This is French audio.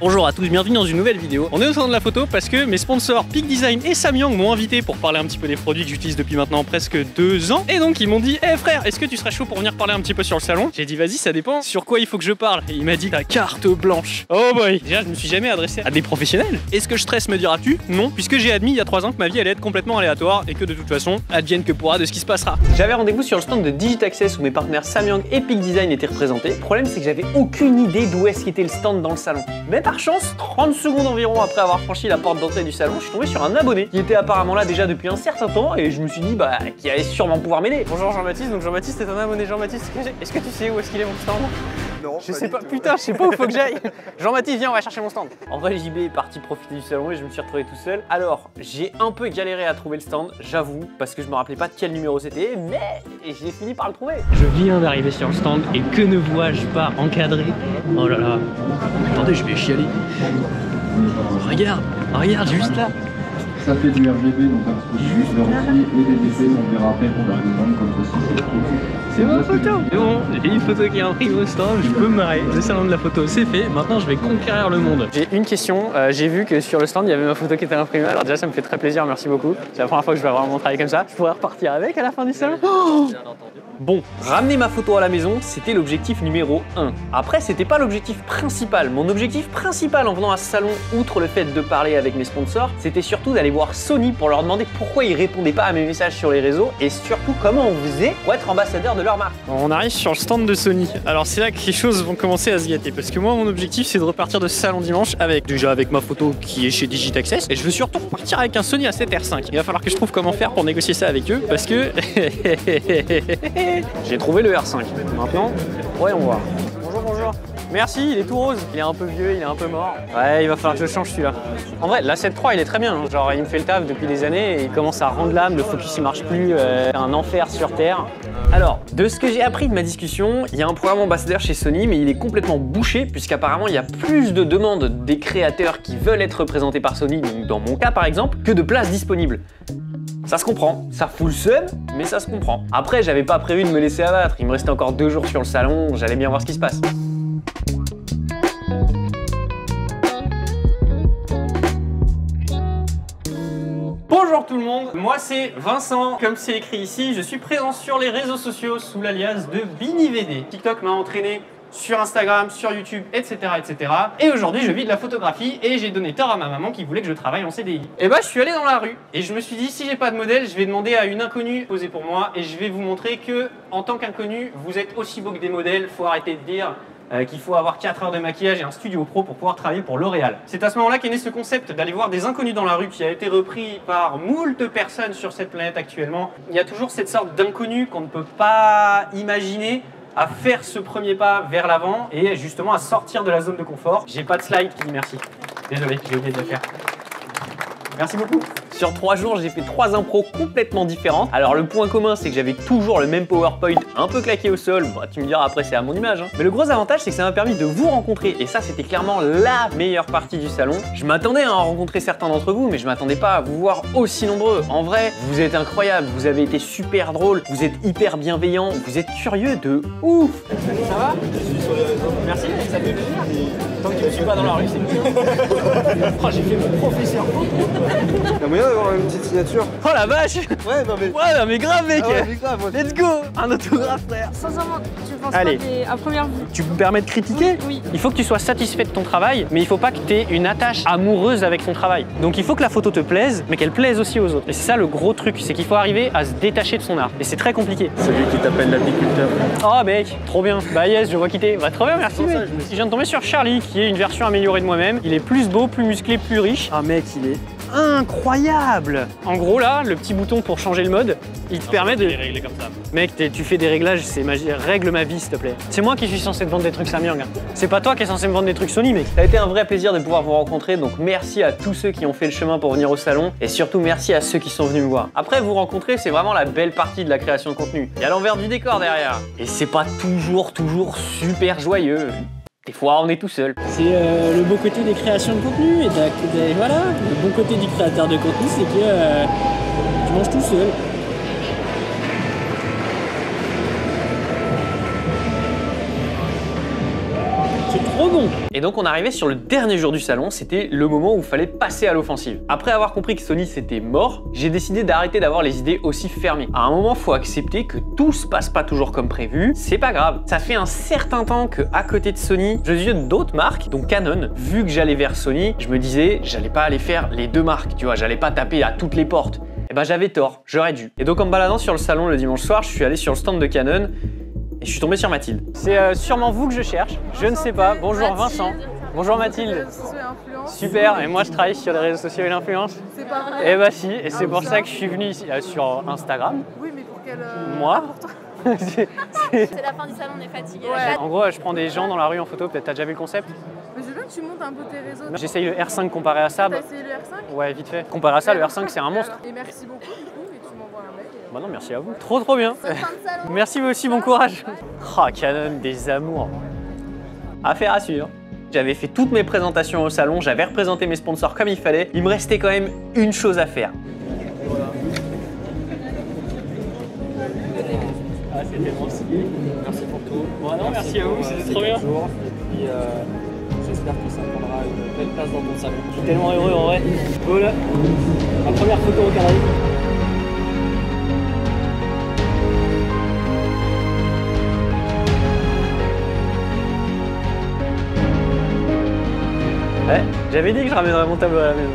Bonjour à tous, bienvenue dans une nouvelle vidéo. On est au salon de la photo parce que mes sponsors Peak Design et Samyang m'ont invité pour parler un petit peu des produits que j'utilise depuis maintenant presque 2 ans. Et donc ils m'ont dit, hey frère, est-ce que tu serais chaud pour venir parler un petit peu sur le salon? J'ai dit vas-y, ça dépend sur quoi il faut que je parle. Et il m'a dit, ta carte blanche. Oh boy. Déjà je me suis jamais adressé à des professionnels. Est-ce que je stresse, me diras-tu? Non, puisque j'ai admis il y a 3 ans que ma vie allait être complètement aléatoire et que de toute façon, advienne que pourra de ce qui se passera. J'avais rendez-vous sur le stand de Digitaccess où mes partenaires Samyang et Peak Design étaient représentés. Le problème c'est que j'avais aucune idée d'où est-ce qu'était le stand dans le salon. Mais par chance, 30 secondes environ après avoir franchi la porte d'entrée du salon, je suis tombé sur un abonné qui était apparemment là déjà depuis un certain temps et je me suis dit qu'il allait sûrement pouvoir m'aider. Bonjour Jean-Baptiste, donc Jean-Baptiste est un abonné. Jean-Baptiste, est-ce que tu sais où est-ce qu'il est mon stand? Non, je sais pas, putain, je sais pas où faut que j'aille. Jean-Baptiste, viens, on va chercher mon stand. En vrai, JB est parti profiter du salon et je me suis retrouvé tout seul. Alors, j'ai un peu galéré à trouver le stand, j'avoue, parce que je me rappelais pas de quel numéro c'était, mais j'ai fini par le trouver. Je viens d'arriver sur le stand et que ne vois-je pas encadré? Oh là là. Attendez, je vais chialer. Regarde, juste là. Ça fait du RGB, donc un dispositif de rempli et des effets, on verra après pour la demande comme ceci. C'est ma photo. C'est bon, j'ai une photo qui est imprimée au stand, je peux me marrer. Le salon de la photo, c'est fait. Maintenant, je vais conquérir le monde. J'ai une question. J'ai vu que sur le stand, il y avait ma photo qui était imprimée. Alors déjà, ça me fait très plaisir, merci beaucoup. C'est la première fois que je vais vraiment travailler comme ça. Je pourrais repartir avec à la fin du salon. Oh, bon, ramener ma photo à la maison, c'était l'objectif numéro 1. Après, c'était pas l'objectif principal. Mon objectif principal en venant à ce salon, outre le fait de parler avec mes sponsors, c'était surtout d'aller voir Sony pour leur demander pourquoi ils répondaient pas à mes messages sur les réseaux et surtout comment on faisait pour être ambassadeur de leur marque. On arrive sur le stand de Sony. Alors c'est là que les choses vont commencer à se gâter parce que moi mon objectif c'est de repartir de ce salon dimanche avec ma photo qui est chez Digitaccess et je veux surtout repartir avec un Sony A7R5. Il va falloir que je trouve comment faire pour négocier ça avec eux parce que j'ai trouvé le R5. Maintenant, voyons voir. Bonjour. Merci, il est tout rose. Il est un peu vieux, il est un peu mort. Ouais, il va falloir que je change celui-là. En vrai, l'A7 III, il est très bien. Hein. Genre, il me fait le taf depuis des années et il commence à rendre l'âme. Le focus, il marche plus. C'est un enfer sur Terre. Alors, de ce que j'ai appris de ma discussion, il y a un programme ambassadeur chez Sony, mais il est complètement bouché puisqu'apparemment, il y a plus de demandes des créateurs qui veulent être représentés par Sony, donc dans mon cas par exemple, que de places disponibles. Ça se comprend, ça fout le seum, mais ça se comprend. Après, j'avais pas prévu de me laisser abattre. Il me restait encore 2 jours sur le salon, j'allais bien voir ce qui se passe. Bonjour tout le monde, moi c'est Vincent, comme c'est écrit ici, je suis présent sur les réseaux sociaux sous l'alias de BiniVD. TikTok m'a entraîné sur Instagram, sur YouTube, etc. etc. Et aujourd'hui je vis de la photographie et j'ai donné tort à ma maman qui voulait que je travaille en CDI. Et bah je suis allé dans la rue et je me suis dit si j'ai pas de modèle, je vais demander à une inconnue poser pour moi et je vais vous montrer que en tant qu'inconnu, vous êtes aussi beau que des modèles, faut arrêter de dire qu'il faut avoir 4 heures de maquillage et un studio pro pour pouvoir travailler pour L'Oréal. C'est à ce moment-là qu'est né ce concept d'aller voir des inconnus dans la rue qui a été repris par moult personnes sur cette planète actuellement. Il y a toujours cette sorte d'inconnu qu'on ne peut pas imaginer à faire ce premier pas vers l'avant et justement à sortir de la zone de confort. J'ai pas de slide qui dit merci. Désolé, j'ai oublié de le faire. Merci beaucoup. Sur 3 jours, j'ai fait 3 impros complètement différentes. Alors le point commun, c'est que j'avais toujours le même PowerPoint un peu claqué au sol. Bah, tu me diras après, c'est à mon image. Hein. Mais le gros avantage, c'est que ça m'a permis de vous rencontrer. Et ça, c'était clairement la meilleure partie du salon. Je m'attendais à en rencontrer certains d'entre vous, mais je m'attendais pas à vous voir aussi nombreux. En vrai, vous êtes incroyables. Vous avez été super drôles. Vous êtes hyper bienveillants. Vous êtes curieux de ouf. Ça va? Merci, ça fait plaisir. Tant que tu me suis pas dans la rue, c'est mieux. Oh, j'ai fait mon professeur. Il y a moyen d'avoir une petite signature? Oh la vache! Ouais, non mais grave mec! Ah ouais, mais grave, Let's go! Un autographe frère! Sincèrement, tu penses Allez. pas à première vue? Tu me permets de critiquer? Oui. Il faut que tu sois satisfait de ton travail, mais il faut pas que tu aies une attache amoureuse avec ton travail. Donc il faut que la photo te plaise, mais qu'elle plaise aussi aux autres. Et c'est ça le gros truc, c'est qu'il faut arriver à se détacher de son art. Et c'est très compliqué. Celui qui t'appelle l'apiculteur. Oh mec, trop bien. Bah yes, je vois quitter. Bah trop bien, merci mec. Je viens de tomber sur Charlie, qui est une version améliorée de moi-même. Il est plus beau, plus musclé, plus riche. Ah mec, il est incroyable. En gros là, le petit bouton pour changer le mode, il te permet de régler comme ça. Mec, tu fais des réglages, c'est magie. Règle ma vie s'il te plaît. C'est moi qui suis censé te vendre des trucs Samyang. Hein. C'est pas toi qui es censé me vendre des trucs Sony mec. Ça a été un vrai plaisir de pouvoir vous rencontrer, donc merci à tous ceux qui ont fait le chemin pour venir au salon et surtout merci à ceux qui sont venus me voir. Après vous rencontrer, c'est vraiment la belle partie de la création de contenu. Il y a l'envers du décor derrière. Et c'est pas toujours super joyeux. Des fois, on est tout seul. C'est le beau côté des créations de contenu et voilà, le bon côté du créateur de contenu, c'est que tu manges tout seul. C'est trop bon. Et donc on arrivait sur le dernier jour du salon, c'était le moment où il fallait passer à l'offensive. Après avoir compris que Sony c'était mort, j'ai décidé d'arrêter d'avoir les idées aussi fermées. À un moment, faut accepter que tout se passe pas toujours comme prévu, c'est pas grave. Ça fait un certain temps que à côté de Sony, je visionne d'autres marques, dont Canon. Vu que j'allais vers Sony, je me disais, j'allais pas aller faire les deux marques, tu vois, j'allais pas taper à toutes les portes. Et ben j'avais tort, j'aurais dû. Et donc en me baladant sur le salon le dimanche soir, je suis allé sur le stand de Canon et je suis tombé sur Mathilde. C'est sûrement vous que je cherche, je ne sais pas. Bonjour Vincent. Bonjour Mathilde. Super, et moi je travaille sur les réseaux sociaux et l'influence. C'est pas vrai. Et bah si, et c'est pour ça que je suis venu ici sur Instagram. Oui, mais pour quel... Moi C'est la fin du salon, on est fatigué. Ouais. En gros, je prends des gens dans la rue en photo, peut-être t'as déjà vu le concept? Mais je veux bien que tu montes un peu tes réseaux. J'essaye le R5 comparé à ça. T'as essayé le R5? Ouais, vite fait. Comparé à ça, le R5 c'est un monstre. Et merci beaucoup du coup, et tu m'envoies un mail. Bah non, merci à vous. Trop bien. Fin de salon. Merci vous aussi, bon courage. Ah, Canon, des amours. Affaire à suivre. J'avais fait toutes mes présentations au salon, j'avais représenté mes sponsors comme il fallait. Il me restait quand même une chose à faire. Ah, c'est tellement stylé. Merci pour tout. Bon, non, merci à vous, c'était trop bien. Et puis, j'espère que ça prendra une belle place dans ton salon. Je suis tellement heureux en vrai. Voilà, ma première photo au Caraïbes. Ouais, j'avais dit que je ramènerais mon tableau à la maison.